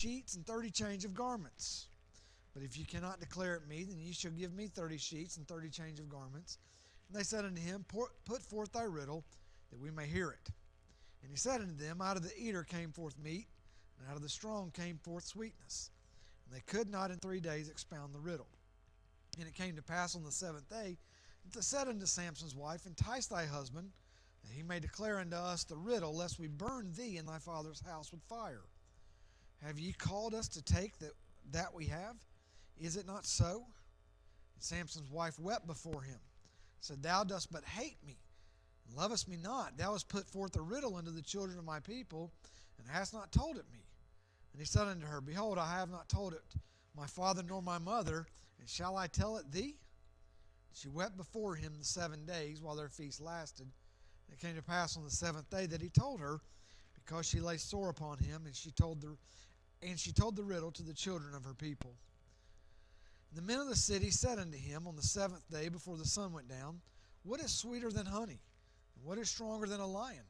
sheets and 30 change of garments. But if you cannot declare it me, then ye shall give me 30 sheets and 30 change of garments. And they said unto him, Put forth thy riddle, that we may hear it. And he said unto them, Out of the eater came forth meat, and out of the strong came forth sweetness. And they could not in 3 days expound the riddle. And it came to pass on the 7th day, that they said unto Samson's wife, Entice thy husband, that he may declare unto us the riddle, lest we burn thee and thy father's house with fire. Have ye called us to take that we have? Is it not so? And Samson's wife wept before him, said, Thou dost but hate me, and lovest me not. Thou hast put forth a riddle unto the children of my people, and hast not told it me. And he said unto her, Behold, I have not told it my father nor my mother, and shall I tell it thee? She wept before him the 7 days while their feast lasted. And it came to pass on the 7th day that he told her, because she lay sore upon him, and she told the riddle to the children of her people. And the men of the city said unto him on the 7th day before the sun went down, What is sweeter than honey? And what is stronger than a lion?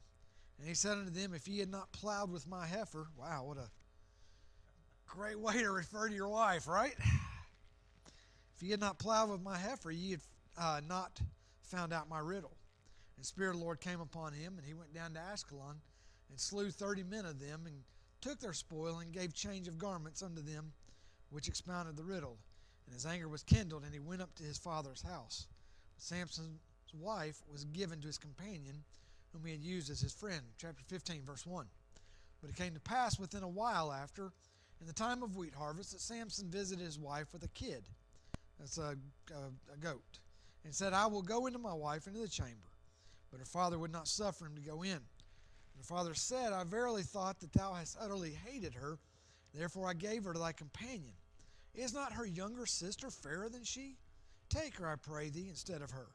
And he said unto them, If ye had not plowed with my heifer. Wow, what a great way to refer to your wife, right? If ye had not plowed with my heifer, ye had not found out my riddle. And the Spirit of the Lord came upon him, and he went down to Ashkelon, and slew 30 men of them, and took their spoil, and gave change of garments unto them which expounded the riddle. And his anger was kindled, and he went up to his father's house. Samson's wife was given to his companion, whom he had used as his friend. Chapter 15, verse 1. But it came to pass within a while after, in the time of wheat harvest, that Samson visited his wife with a kid. That's a goat. And said, I will go into my wife into the chamber. But her father would not suffer him to go in. And her father said, I verily thought that thou hast utterly hated her, therefore I gave her to thy companion. Is not her younger sister fairer than she? Take her, I pray thee, instead of her.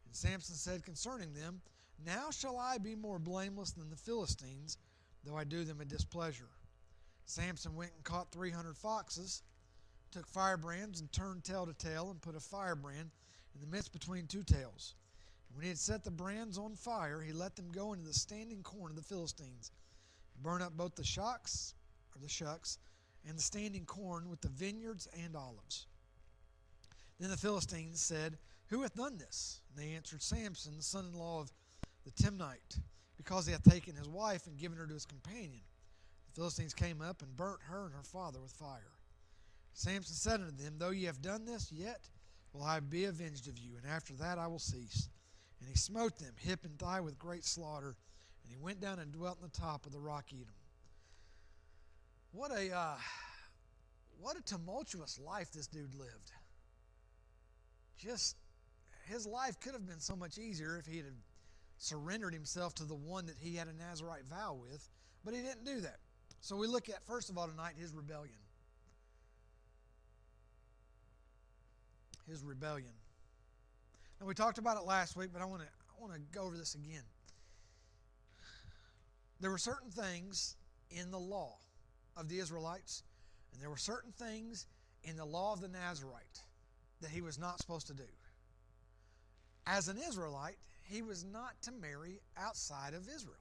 And Samson said concerning them, Now shall I be more blameless than the Philistines, though I do them a displeasure. Samson went and caught 300 foxes, took firebrands, and turned tail to tail, and put a firebrand in the midst between two tails. And when he had set the brands on fire, he let them go into the standing corn of the Philistines, and burn up both the shucks, and the standing corn with the vineyards and olives. Then the Philistines said, Who hath done this? And they answered, Samson, the son-in-law of the Timnite, because he hath taken his wife and given her to his companion. The Philistines came up and burnt her and her father with fire. Samson said unto them, Though ye have done this, yet will I be avenged of you, and after that I will cease. And he smote them hip and thigh with great slaughter, and he went down and dwelt in the top of the rock Edom. What a tumultuous life this dude lived. Just, his life could have been so much easier if he had surrendered himself to the one that he had a Nazirite vow with, but he didn't do that. So we look at, first of all tonight, his rebellion. His rebellion. Now we talked about it last week, but I want to go over this again. There were certain things in the law of the Israelites, and there were certain things in the law of the Nazirite that he was not supposed to do. As an Israelite, he was not to marry outside of Israel.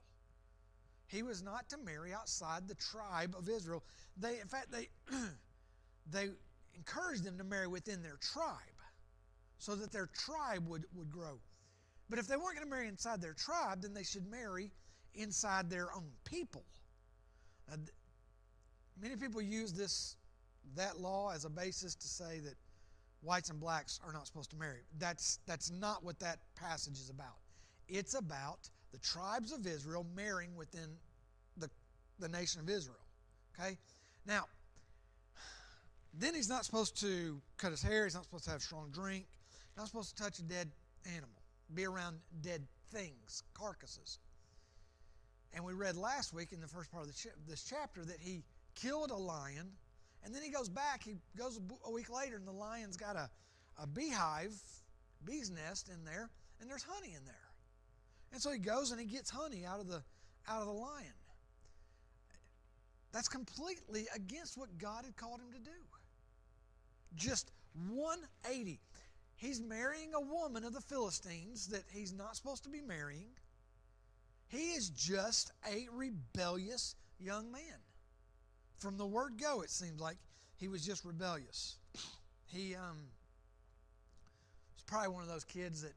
He was not to marry outside the tribe of Israel. In fact, they encouraged them to marry within their tribe so that their tribe would grow. But if they weren't going to marry inside their tribe, then they should marry inside their own people. Many people use that law as a basis to say that whites and blacks are not supposed to marry. That's not what that passage is about. It's about the tribes of Israel marrying within the nation of Israel. Okay? Now, then he's not supposed to cut his hair. He's not supposed to have strong drink. He's not supposed to touch a dead animal, be around dead things, carcasses. And we read last week in the first part of this chapter that he killed a lion, and then he goes back. He goes a week later, and the lion's got a bee's nest in there, and there's honey in there. And so he goes and he gets honey out of the lion. That's completely against what God had called him to do. Just 180. He's marrying a woman of the Philistines that he's not supposed to be marrying. He is just a rebellious young man. From the word go, it seemed like he was just rebellious. He was probably one of those kids that,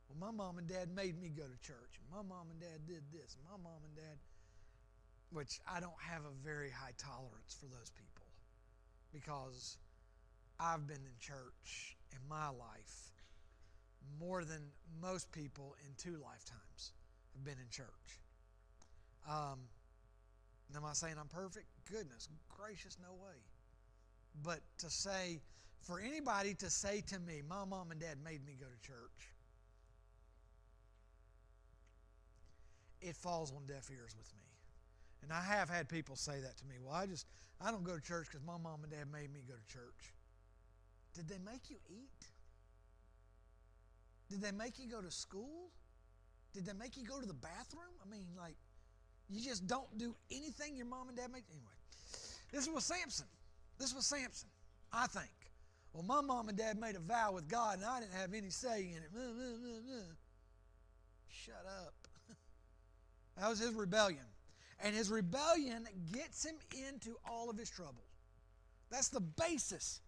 well, my mom and dad made me go to church, and my mom and dad did this, and my mom and dad, which I don't have a very high tolerance for those people, because I've been in church in my life more than most people in 2 lifetimes have been in church. Am I saying I'm perfect? Goodness gracious, no way. But to say, for anybody to say to me, my mom and dad made me go to church, it falls on deaf ears with me. And I have had people say that to me. Well, I don't go to church because my mom and dad made me go to church. Did they make you eat? Did they make you go to school? Did they make you go to the bathroom? I mean, like, you just don't do anything your mom and dad make? Anyway, this was Samson. I think. Well, my mom and dad made a vow with God, and I didn't have any say in it. Shut up. That was his rebellion. And his rebellion gets him into all of his trouble. That's the basis.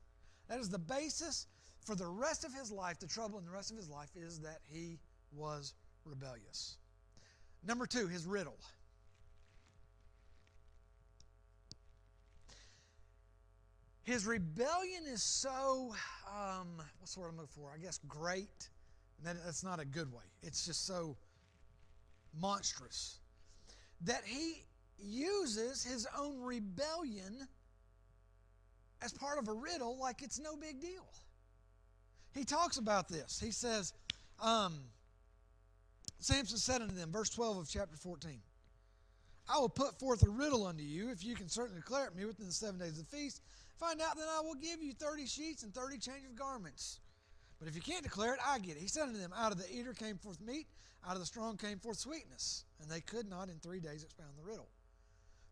That is the basis for the rest of his life. The trouble in the rest of his life is that he was rebellious. Number 2, his riddle. His rebellion is so, what's the word I'm looking for? I guess great. And that's not a good way. It's just so monstrous that he uses his own rebellion as part of a riddle like it's no big deal. He talks about this. He says, Samson said unto them, verse 12 of chapter 14, I will put forth a riddle unto you, if you can certainly declare it me within the 7 days of the feast. Find out, then I will give you 30 sheets and 30 change of garments. But if you can't declare it, I get it. He said unto them, out of the eater came forth meat, out of the strong came forth sweetness. And they could not in 3 days expound the riddle.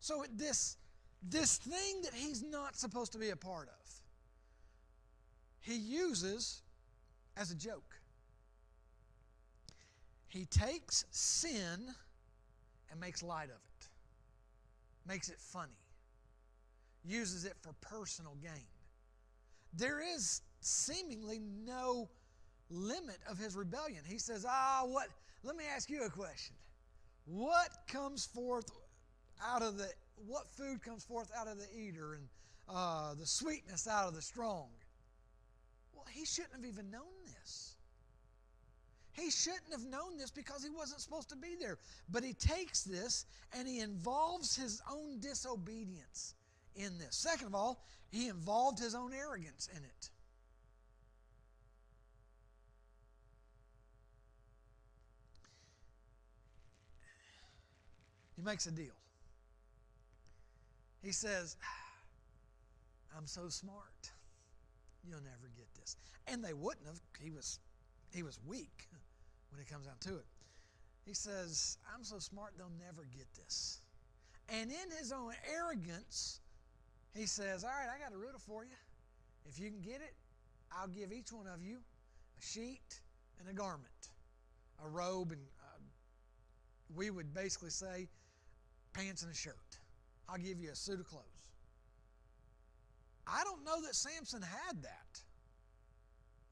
So this thing that he's not supposed to be a part of, he uses as a joke. He takes sin and makes light of it. Makes it funny. Uses it for personal gain. There is seemingly no limit of his rebellion. He says, let me ask you a question. What food comes forth out of the eater, and the sweetness out of the strong? Well, he shouldn't have even known this. He shouldn't have known this because he wasn't supposed to be there. But he takes this and he involves his own disobedience in this. Second of all, he involved his own arrogance in it. He makes a deal. He says, I'm so smart, you'll never get this. And they wouldn't have. He was weak when it comes down to it. He says, I'm so smart, they'll never get this. And in his own arrogance, he says, all right, I got a riddle for you. If you can get it, I'll give each one of you a sheet and a garment, a robe, and we would basically say pants and a shirt. I'll give you a suit of clothes. I don't know that Samson had that.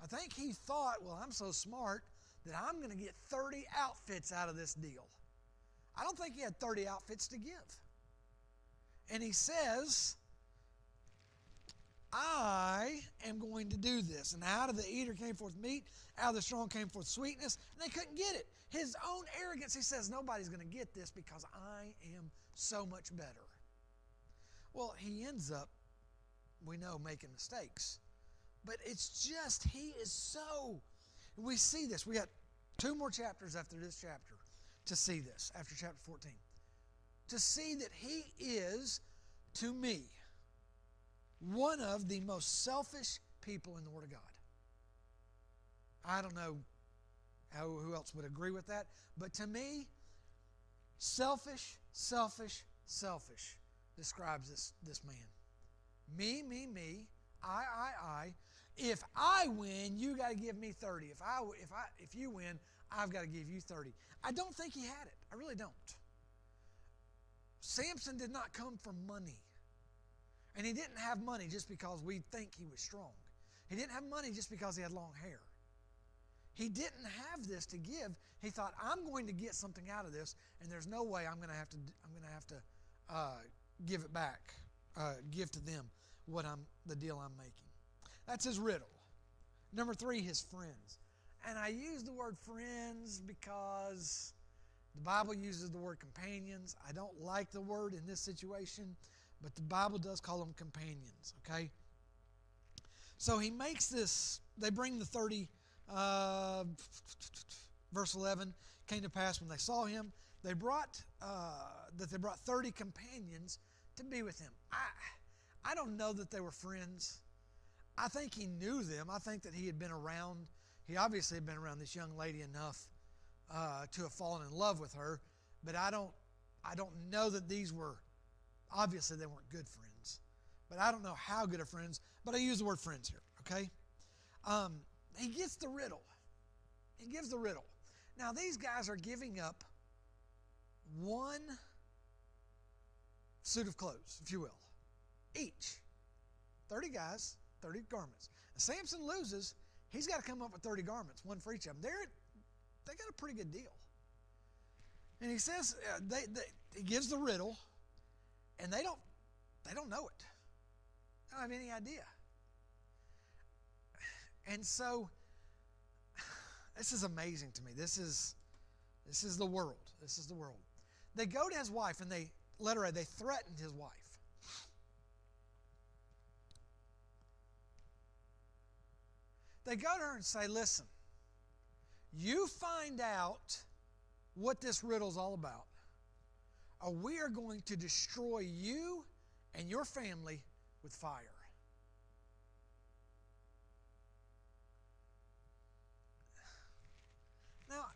I think he thought, well, I'm so smart that I'm going to get 30 outfits out of this deal. I don't think he had 30 outfits to give. And he says, I am going to do this. And out of the eater came forth meat, out of the strong came forth sweetness, and they couldn't get it. His own arrogance, he says, nobody's going to get this because I am so much better. Well, he ends up, we know, making mistakes. But it's just, he is so, we see this. We got 2 more chapters after this chapter to see this, after chapter 14. To see that he is, to me, one of the most selfish people in the Word of God. I don't know who else would agree with that, but to me, selfish describes this man. Me, I. If I win, you got to give me 30. If you win, I've got to give you 30. I don't think he had it. I really don't. Samson did not come from money. And he didn't have money just because we think he was strong. He didn't have money just because he had long hair. He didn't have this to give. He thought, I'm going to get something out of this, and there's no way I'm going to have to give it back, give to them the deal I'm making. That's his riddle. Number 3, his friends. And I use the word friends because the Bible uses the word companions. I don't like the word in this situation, but the Bible does call them companions, okay? So he makes this, they bring the 30, verse 11, came to pass when they saw him, they brought 30 companions to be with him. I don't know that they were friends. I think he knew them. I think that he had been around. He obviously had been around this young lady enough to have fallen in love with her, but I don't know that these were, obviously they weren't good friends, but I don't know how good of friends, but I use the word friends here, okay? He gets the riddle. He gives the riddle. Now these guys are giving up one suit of clothes, if you will, each. 30 guys, 30 garments. And Samson loses, he's got to come up with 30 garments, one for each of them. They got a pretty good deal. And he says, he gives the riddle, and they don't know it. They don't have any idea. And so, this is amazing to me. This is the world. This is the world. They go to his wife, and they threatened his wife. They go to her and say, listen, you find out what this riddle's all about, or we are going to destroy you and your family with fire. Now,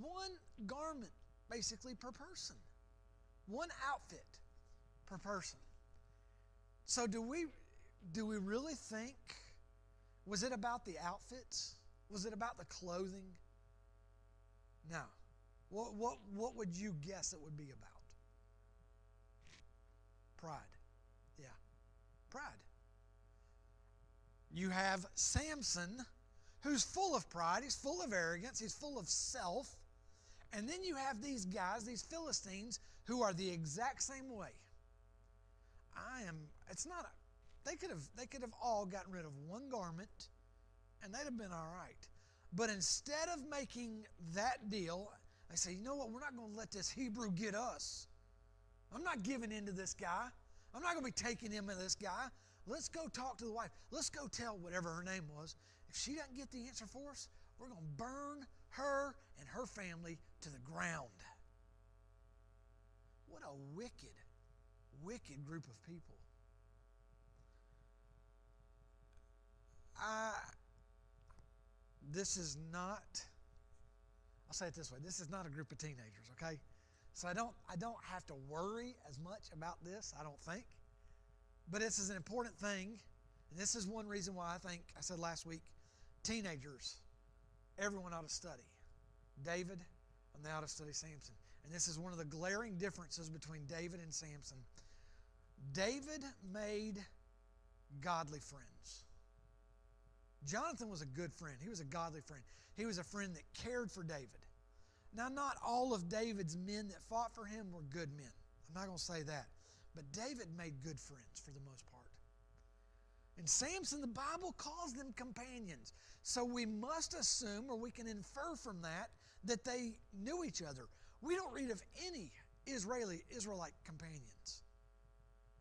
one garment basically per person. One outfit per person. So do we really think, was it about the outfits? Was it about the clothing? No. What would you guess it would be about? Pride. Yeah. Pride. You have Samson, who's full of pride. He's full of arrogance. He's full of self. And then you have these guys, these Philistines, who are the exact same way. They could have all gotten rid of one garment, and they'd have been all right. But instead of making that deal, they say, you know what, we're not going to let this Hebrew get us. I'm not giving in to this guy. I'm not going to be taking him to this guy. Let's go talk to the wife. Let's go tell whatever her name was. If she doesn't get the answer for us, we're going to burn her and her family to the ground. What a wicked, wicked group of people. This is not, I'll say it this way, this is not a group of teenagers, okay? So I don't have to worry as much about this, I don't think. But this is an important thing, and this is one reason why I said last week, teenagers, everyone ought to study David, and they ought to study Samson. And this is one of the glaring differences between David and Samson. David made godly friends. Jonathan was a good friend. He was a godly friend. He was a friend that cared for David. Now, not all of David's men that fought for him were good men. I'm not going to say that. But David made good friends for the most part. And Samson, the Bible calls them companions. So we must assume, or we can infer from that they knew each other. We don't read of any Israelite companions.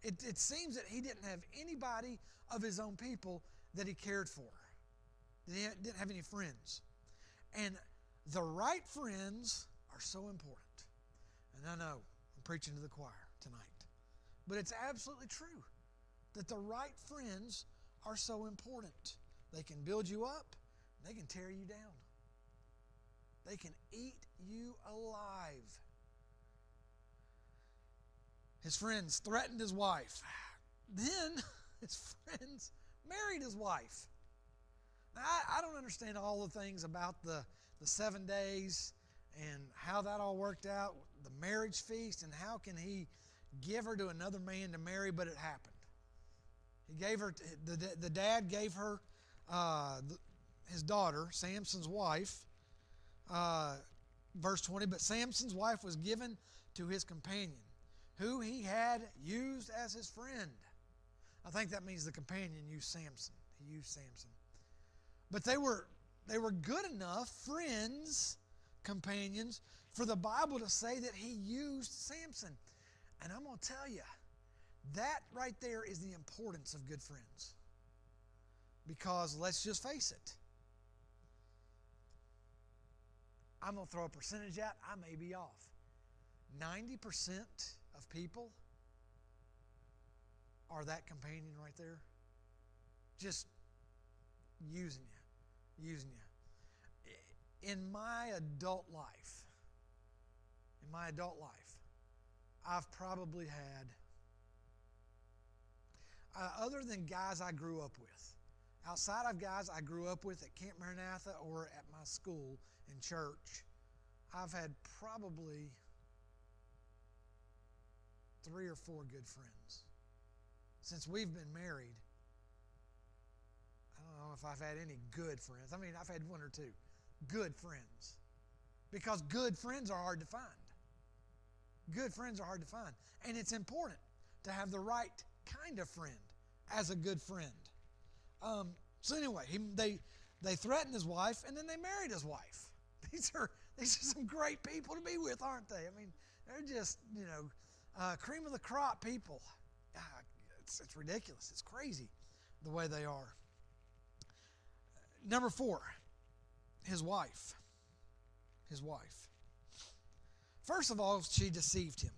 It seems that he didn't have anybody of his own people that he cared for. That he didn't have any friends. And the right friends are so important. And I know I'm preaching to the choir tonight. But it's absolutely true that the right friends are so important. They can build you up, they can tear you down. They can eat you alive. His friends threatened his wife. Then his friends married his wife. Now, I don't understand all the things about the 7 days and how that all worked out, the marriage feast, and how can he give her to another man to marry, but it happened. He gave her, the dad gave her his daughter, Samson's wife. Verse 20, but Samson's wife was given to his companion, who he had used as his friend. I think that means the companion used Samson. He used Samson. But they were good enough friends, companions, for the Bible to say that he used Samson. And I'm going to tell you, that right there is the importance of good friends. Because let's just face it, I'm going to throw a percentage out, I may be off. 90% of people are that companion right there. Just using you. In my adult life, I've probably had, other than guys I grew up with, outside of guys I grew up with at Camp Maranatha or at my school in church, I've had probably 3 or 4 good friends. Since we've been married, I don't know if I've had any good friends. I mean, I've had 1 or 2 good friends. Because good friends are hard to find. Good friends are hard to find. And it's important to have the right kind of friend as a good friend. So anyway, they threatened his wife, and then they married his wife. These are some great people to be with, aren't they? I mean, they're just, cream of the crop people. It's ridiculous. It's crazy the way they are. Number 4, his wife. His wife. First of all, she deceived him.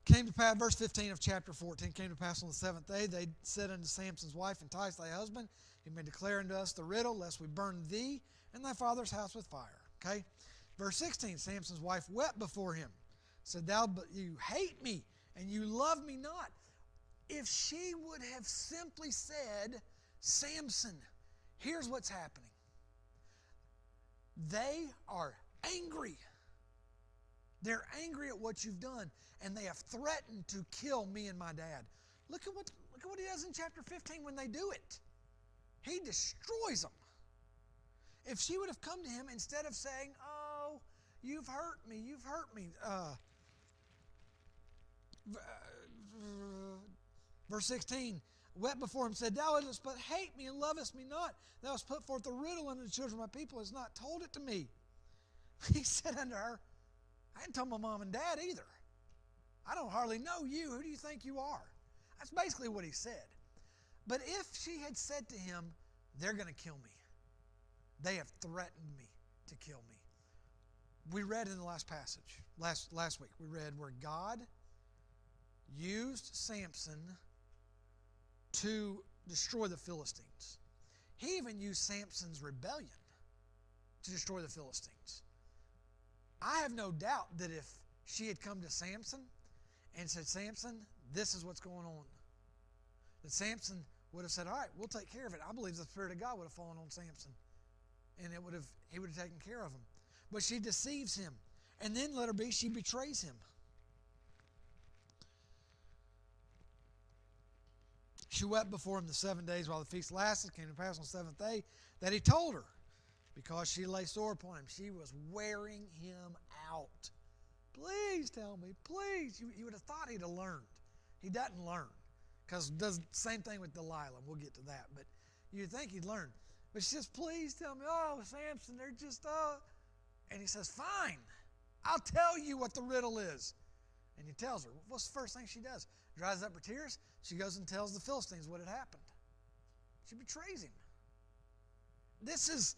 Came to pass, verse 15 of chapter 14, came to pass on the 7th day, they said unto Samson's wife, entice thy husband, he may declare unto us the riddle, lest we burn thee and thy father's house with fire. Okay? Verse 16, Samson's wife wept before him, said, you hate me, and you love me not. If she would have simply said, Samson, here's what's happening. They are angry. They're angry at what you've done, and they have threatened to kill me and my dad. Look at what he does in chapter 15 when they do it. He destroys them. If she would have come to him instead of saying, oh, you've hurt me. Verse 16, wept before him, said, thou didst but hate me and lovest me not. Thou hast put forth a riddle unto the children of my people, hast not told it to me. He said unto her, I didn't tell my mom and dad either. I don't hardly know you. Who do you think you are? That's basically what he said. But if she had said to him, they're going to kill me. They have threatened me to kill me. We read in the last passage, last week, we read where God used Samson to destroy the Philistines. He even used Samson's rebellion to destroy the Philistines. I have no doubt that if she had come to Samson and said, Samson, this is what's going on, that Samson would have said, all right, we'll take care of it. I believe the Spirit of God would have fallen on Samson, and he would have taken care of him. But she deceives him. And then, let her be, she betrays him. She wept before him the 7 days while the feast lasted. Came to pass on the 7th day that he told her, because she lay sore upon him. She was wearing him out. Please tell me, please. You would have thought he'd have learned. He doesn't learn, because it does the same thing with Delilah. We'll get to that. But you'd think he'd learn. But she says, please tell me, oh, Samson, they're just, And he says, fine, I'll tell you what the riddle is. And he tells her. What's the first thing she does? Dries up her tears. She goes and tells the Philistines what had happened. She betrays him. This is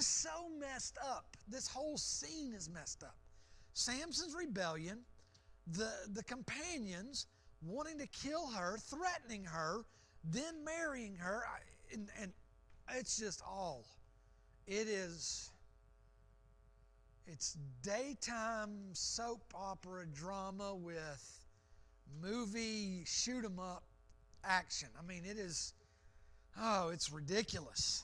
so messed up. This whole scene is messed up. Samson's rebellion, the companions wanting to kill her, threatening her, then marrying her, and it's just all. It's daytime soap opera drama with movie shoot 'em up action. I mean, it's ridiculous.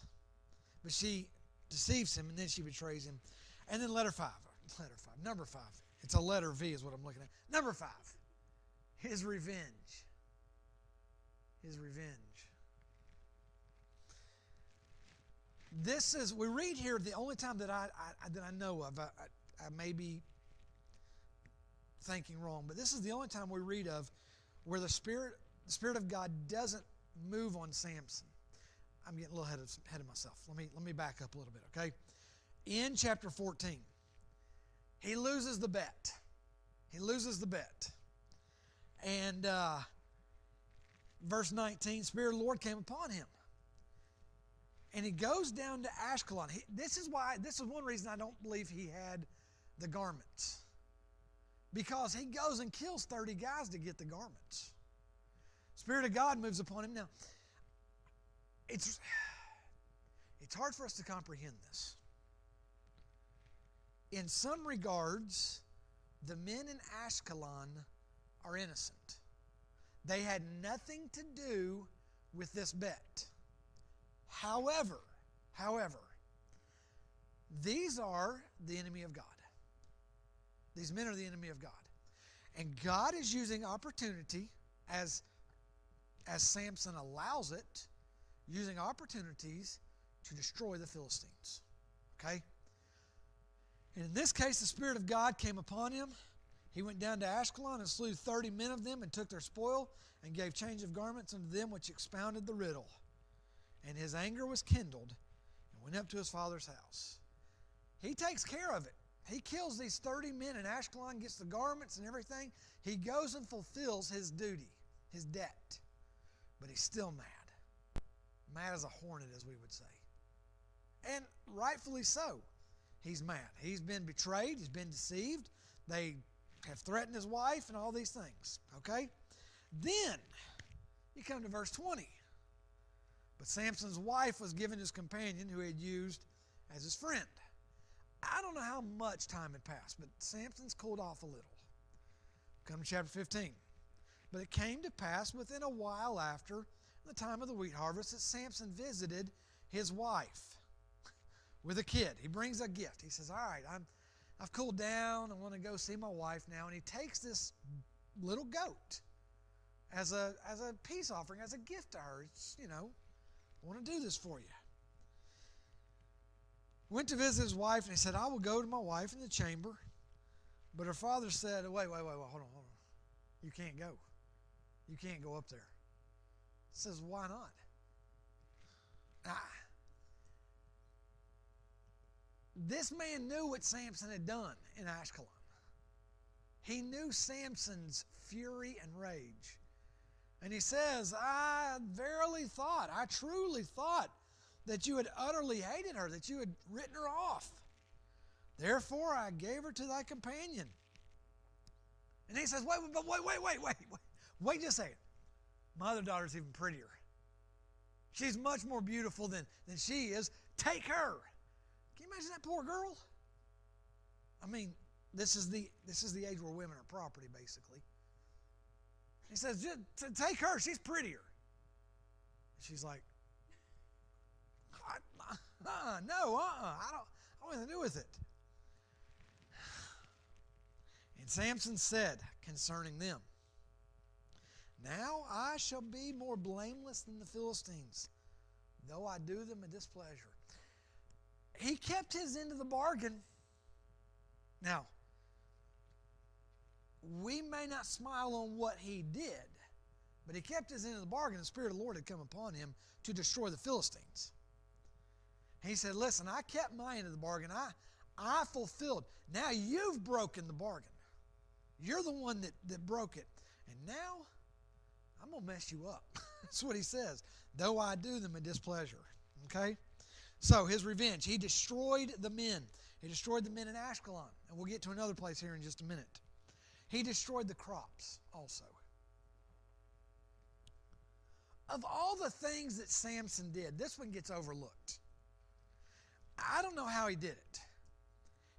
But she deceives him, and then she betrays him. And then letter 5. letter 5, number 5. It's a letter V is what I'm looking at. Number 5, his revenge. His revenge. This is, we read here the only time that I know of, I may be thinking wrong, but this is the only time we read of where the Spirit of God doesn't move on Samson. I'm getting a little ahead of myself. Let me back up a little bit, okay? In chapter 14, he loses the bet. He loses the bet. And verse 19, Spirit of the Lord came upon him. And he goes down to Ashkelon. This is one reason I don't believe he had the garments. Because he goes and kills 30 guys to get the garments. Spirit of God moves upon him. Now, it's hard for us to comprehend this. In some regards, the men in Ashkelon are innocent. They had nothing to do with this bet. However, these are the enemy of God. These men are the enemy of God. And God is using opportunity, as Samson allows it, using opportunities to destroy the Philistines. Okay? And in this case, the Spirit of God came upon him. He went down to Ashkelon and slew 30 men of them and took their spoil and gave change of garments unto them which expounded the riddle. And his anger was kindled and went up to his father's house. He takes care of it. He kills these 30 men in Ashkelon, gets the garments and everything. He goes and fulfills his duty, his debt. But he's still mad. Mad as a hornet, as we would say. And rightfully so. He's mad. He's been betrayed. He's been deceived. They have threatened his wife and all these things. Okay? Then, you come to verse 20. But Samson's wife was given his companion who he had used as his friend. I don't know how much time had passed, but Samson's cooled off a little. Come to chapter 15. But it came to pass within a while after the time of the wheat harvest that Samson visited his wife with a kid. He brings a gift. He says, all right, I've cooled down. I want to go see my wife now. And he takes this little goat as a peace offering, as a gift to her. It's, I want to do this for you. Went to visit his wife, and he said, I will go to my wife in the chamber. But her father said, wait, hold on. You can't go. You can't go up there. He says, why not? This man knew what Samson had done in Ashkelon. He knew Samson's fury and rage. And he says, I truly thought that you had utterly hated her, that you had written her off. Therefore I gave her to thy companion. And he says, wait just a second. My other daughter's even prettier. She's much more beautiful than she is. Take her. Can you imagine that poor girl? I mean, this is the age where women are property, basically. He says, take her. She's prettier. She's like, I don't want anything to do with it. And Samson said concerning them, now I shall be more blameless than the Philistines, though I do them a displeasure. He kept his end of the bargain. Now, we may not smile on what he did, but he kept his end of the bargain. The Spirit of the Lord had come upon him to destroy the Philistines. He said, listen, I kept my end of the bargain. I fulfilled. Now you've broken the bargain. You're the one that broke it. And now I'm going to mess you up. That's what he says. Though I do them a displeasure. Okay? So his revenge. He destroyed the men. He destroyed the men in Ashkelon. And we'll get to another place here in just a minute. He destroyed the crops also. Of all the things that Samson did, this one gets overlooked. I don't know how he did it.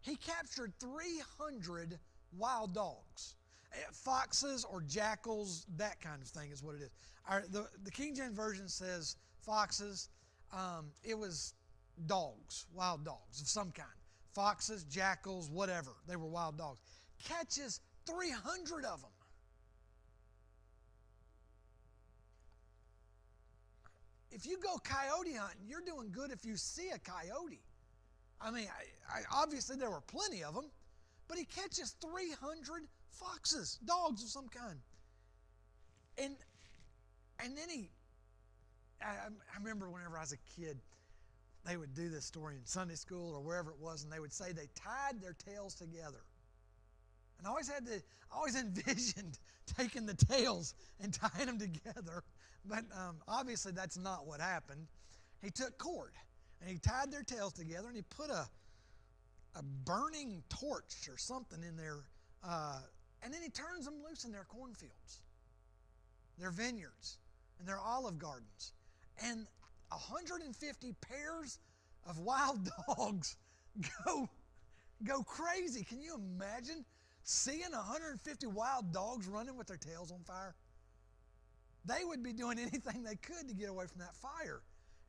He captured 300 wild dogs. Foxes or jackals, that kind of thing is what it is. The King James Version says foxes. It was dogs, wild dogs of some kind. foxes, jackals, whatever. They were wild dogs. Catches 300 of them. If you go coyote hunting, you're doing good if you see a coyote. I mean, obviously there were plenty of them, but he catches 300 foxes, dogs of some kind. And then I remember whenever I was a kid, they would do this story in Sunday school or wherever it was, and they would say they tied their tails together. And I always envisioned taking the tails and tying them together. But obviously that's not what happened. He took cord and he tied their tails together and he put a burning torch or something in there. And then he turns them loose in their cornfields, their vineyards, and their olive gardens. And 150 pairs of wild dogs go crazy. Can you imagine seeing 150 wild dogs running with their tails on fire? They would be doing anything they could to get away from that fire.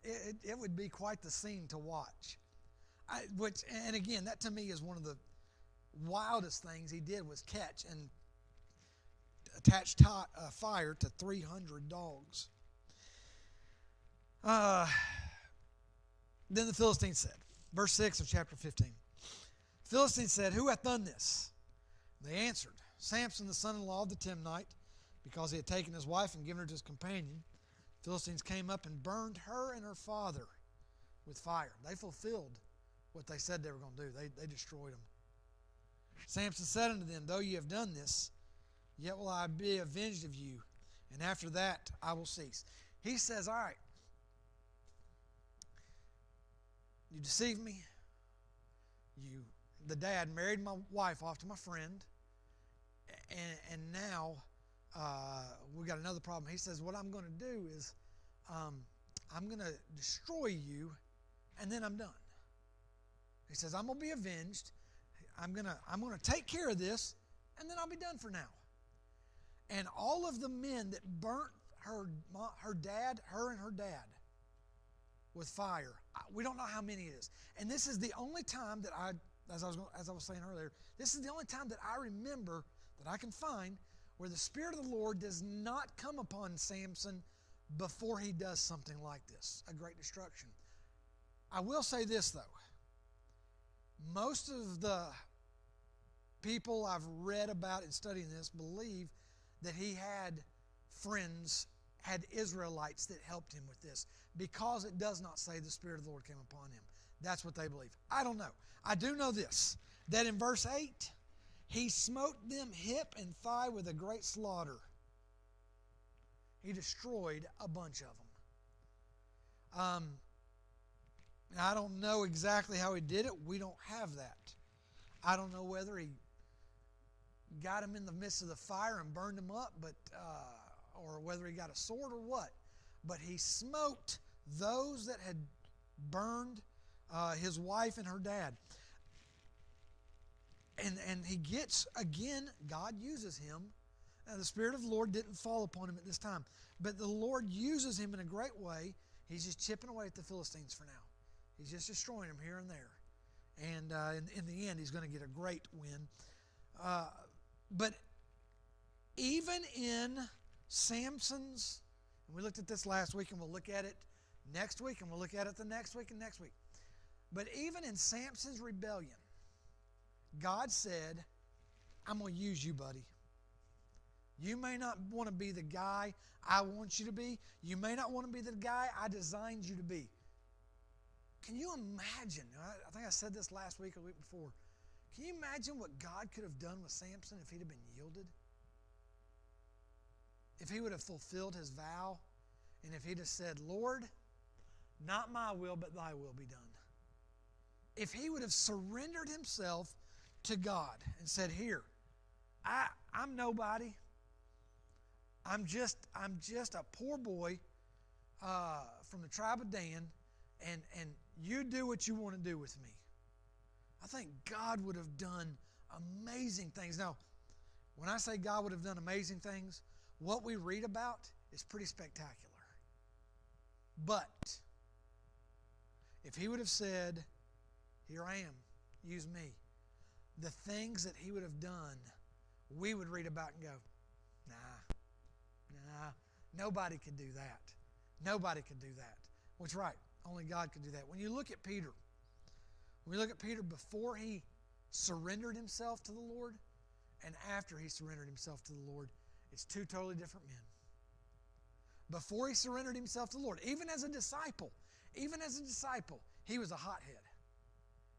It would be quite the scene to watch. And again, that to me is one of the wildest things he did was catch and attach fire to 300 dogs. Then the Philistines said, verse 6 of chapter 15, Philistines said, "Who hath done this?" They answered, "Samson, the son-in-law of the Timnite, because he had taken his wife and given her to his companion. Philistines came up and burned her and her father with fire." They fulfilled what they said they were going to do. They destroyed them. Samson said unto them, "Though ye have done this, yet will I be avenged of you, and after that I will cease." He says, all right, you deceived me. The dad married my wife off to my friend, and now we got another problem. He says, what I'm going to do is I'm going to destroy you, and then I'm done. He says, I'm going to be avenged. I'm going to take care of this, and then I'll be done for now. And all of the men that burnt her and her dad with fire, we don't know how many it is. And this is the only time that as I was saying earlier, this is the only time that I remember that I can find where the Spirit of the Lord does not come upon Samson before he does something like this, a great destruction. I will say this, though. Most of the people I've read about in studying this believe that he had friends, had Israelites that helped him with this, because it does not say the Spirit of the Lord came upon him. That's what they believe. I don't know. I do know this, that in verse 8, he smote them hip and thigh with a great slaughter. He destroyed a bunch of them. I don't know exactly how he did it. We don't have that. I don't know whether he got him in the midst of the fire and burned him up, or whether he got a sword or what. But he smote those that had burned his wife and her dad. And he gets, again, God uses him. The Spirit of the Lord didn't fall upon him at this time. But the Lord uses him in a great way. He's just chipping away at the Philistines for now. He's just destroying them here and there. And in the end, he's going to get a great win. But even in Samson's, and we looked at this last week, and we'll look at it next week, and we'll look at it the next week and next week. But even in Samson's rebellion, God said, I'm going to use you, buddy. You may not want to be the guy I want you to be. You may not want to be the guy I designed you to be. Can you imagine? I think I said this last week or the week before. Can you imagine what God could have done with Samson if he'd have been yielded? If he would have fulfilled his vow, and if he'd have said, Lord, not my will, but thy will be done. If he would have surrendered himself to God and said, here, I'm nobody. I'm just a poor boy from the tribe of Dan, and you do what you want to do with me. I think God would have done amazing things. Now, when I say God would have done amazing things, what we read about is pretty spectacular. But if he would have said, here I am, use me. The things that he would have done, we would read about and go, nah, nobody could do that. Nobody could do that. What's right? Only God could do that. When you look at Peter, before he surrendered himself to the Lord and after he surrendered himself to the Lord, it's two totally different men. Before he surrendered himself to the Lord, even as a disciple, he was a hothead.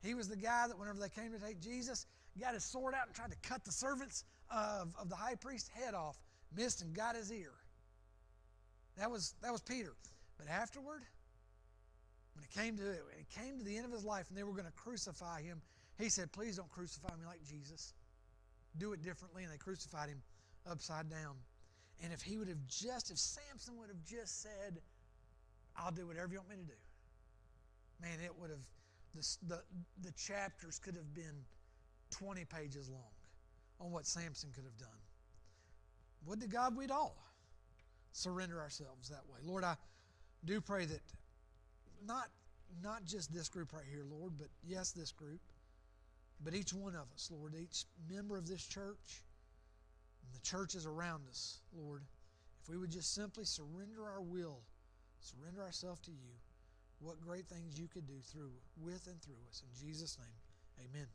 He was the guy that whenever they came to take Jesus, got his sword out and tried to cut the servants of the high priest's head off, missed and got his ear. That was Peter. But afterward, when it came to the end of his life and they were going to crucify him, he said, please don't crucify me like Jesus. Do it differently. And they crucified him upside down. And if Samson would have just said, I'll do whatever you want me to do, man, it would have, the chapters could have been 20 pages long on what Samson could have done. Would to God we'd all surrender ourselves that way. Lord, I do pray that not just this group right here, Lord, but yes, this group, but each one of us, Lord, each member of this church, and the churches around us, Lord, if we would just simply surrender our will, surrender ourselves to you, what great things you could do with and through us. In Jesus' name, amen.